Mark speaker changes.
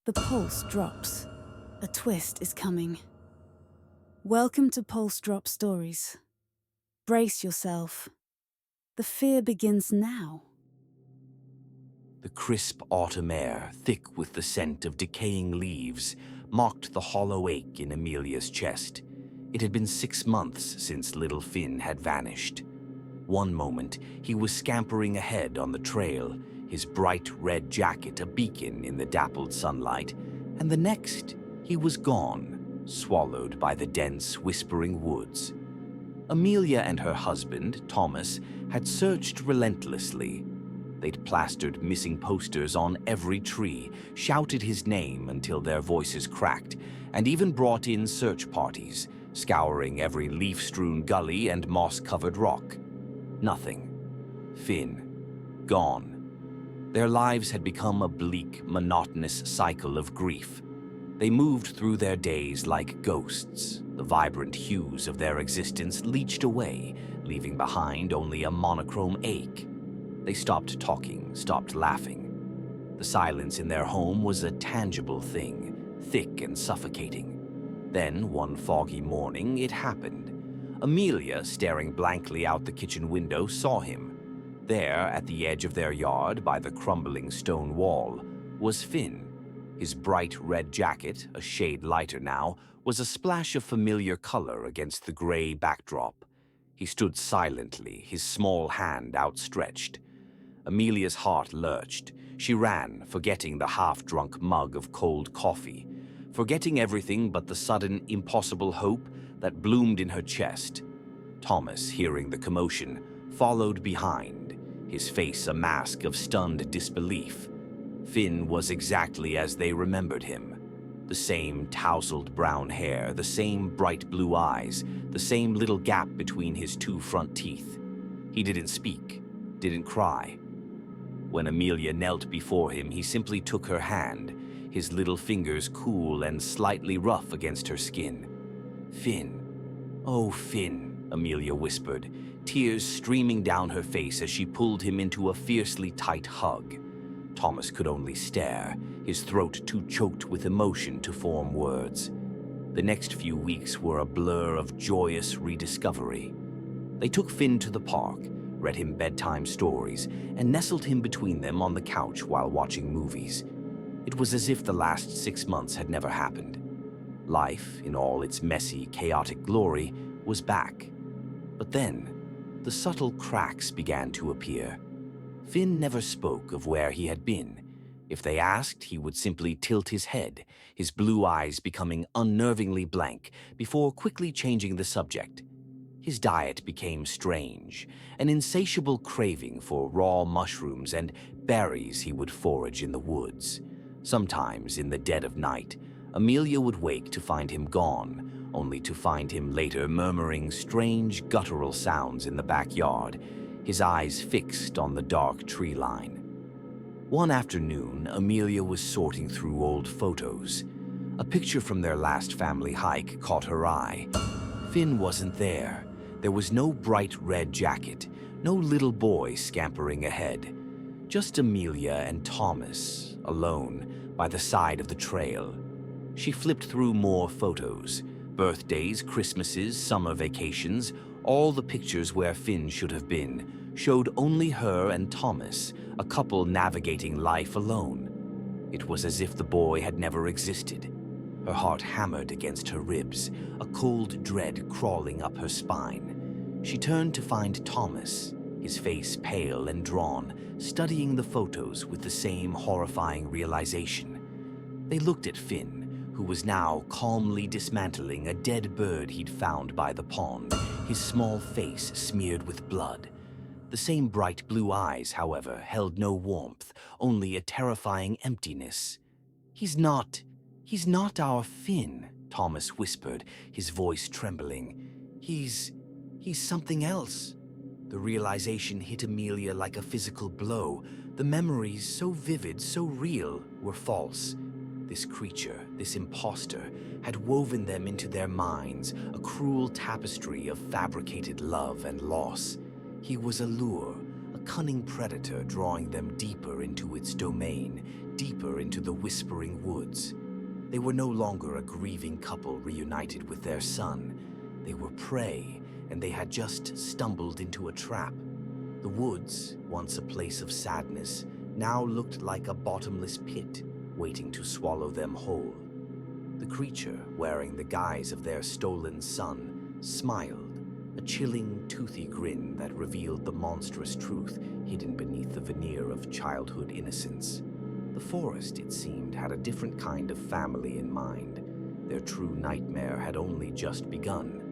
Speaker 1: The pulse drops. A twist is coming. Welcome to Pulse Drop Stories. Brace yourself. The fear begins now.
Speaker 2: The crisp autumn air, thick with the scent of decaying leaves, mocked the hollow ache in Amelia's chest. It had been 6 months since little Finn had vanished. One moment, he was scampering ahead on the trail, his bright red jacket a beacon in the dappled sunlight, and the next, he was gone, swallowed by the dense, whispering woods. Amelia and her husband, Thomas, had searched relentlessly. They'd plastered missing posters on every tree, shouted his name until their voices cracked, and even brought in search parties, scouring every leaf-strewn gully and moss-covered rock. Nothing. Finn. Gone. Their lives had become a bleak, monotonous cycle of grief. They moved through their days like ghosts. The vibrant hues of their existence leached away, leaving behind only a monochrome ache. They stopped talking, stopped laughing. The silence in their home was a tangible thing, thick and suffocating. Then, one foggy morning, it happened. Amelia, staring blankly out the kitchen window, saw him. There, at the edge of their yard, by the crumbling stone wall, was Finn. His bright red jacket, a shade lighter now, was a splash of familiar color against the gray backdrop. He stood silently, his small hand outstretched. Amelia's heart lurched. She ran, forgetting the half-drunk mug of cold coffee, forgetting everything but the sudden, impossible hope that bloomed in her chest. Thomas, hearing the commotion, followed behind, his face a mask of stunned disbelief. Finn was exactly as they remembered him. The same tousled brown hair, the same bright blue eyes, the same little gap between his 2 front teeth. He didn't speak, didn't cry. When Amelia knelt before him, he simply took her hand, his little fingers cool and slightly rough against her skin. "Finn. Oh, Finn," Amelia whispered, tears streaming down her face as she pulled him into a fiercely tight hug. Thomas could only stare, his throat too choked with emotion to form words. The next few weeks were a blur of joyous rediscovery. They took Finn to the park, read him bedtime stories, and nestled him between them on the couch while watching movies. It was as if the last 6 months had never happened. Life, in all its messy, chaotic glory, was back. But then, the subtle cracks began to appear. Finn never spoke of where he had been. If they asked, he would simply tilt his head, his blue eyes becoming unnervingly blank, before quickly changing the subject. His diet became strange, an insatiable craving for raw mushrooms and berries he would forage in the woods. Sometimes, in the dead of night, Amelia would wake to find him gone, only to find him later murmuring strange guttural sounds in the backyard, his eyes fixed on the dark tree line. One afternoon, Amelia was sorting through old photos. A picture from their last family hike caught her eye. Finn wasn't there. There was no bright red jacket, no little boy scampering ahead. Just Amelia and Thomas, alone, by the side of the trail. She flipped through more photos. Birthdays, Christmases, summer vacations, all the pictures where Finn should have been, showed only her and Thomas, a couple navigating life alone. It was as if the boy had never existed. Her heart hammered against her ribs, a cold dread crawling up her spine. She turned to find Thomas, his face pale and drawn, studying the photos with the same horrifying realization. They looked at Finn, who was now calmly dismantling a dead bird he'd found by the pond, his small face smeared with blood. The same bright blue eyes, however, held no warmth, only a terrifying emptiness. He's not our Finn," Thomas whispered, his voice trembling. He's something else." The realization hit Amelia like a physical blow. The memories, so vivid, so real, were false. This creature, this imposter, had woven them into their minds, a cruel tapestry of fabricated love and loss. He was a lure, a cunning predator drawing them deeper into its domain, deeper into the whispering woods. They were no longer a grieving couple reunited with their son. They were prey, and they had just stumbled into a trap. The woods, once a place of sadness, now looked like a bottomless pit, waiting to swallow them whole. The creature, wearing the guise of their stolen son, smiled, a chilling, toothy grin that revealed the monstrous truth hidden beneath the veneer of childhood innocence. The forest, it seemed, had a different kind of family in mind. Their true nightmare had only just begun.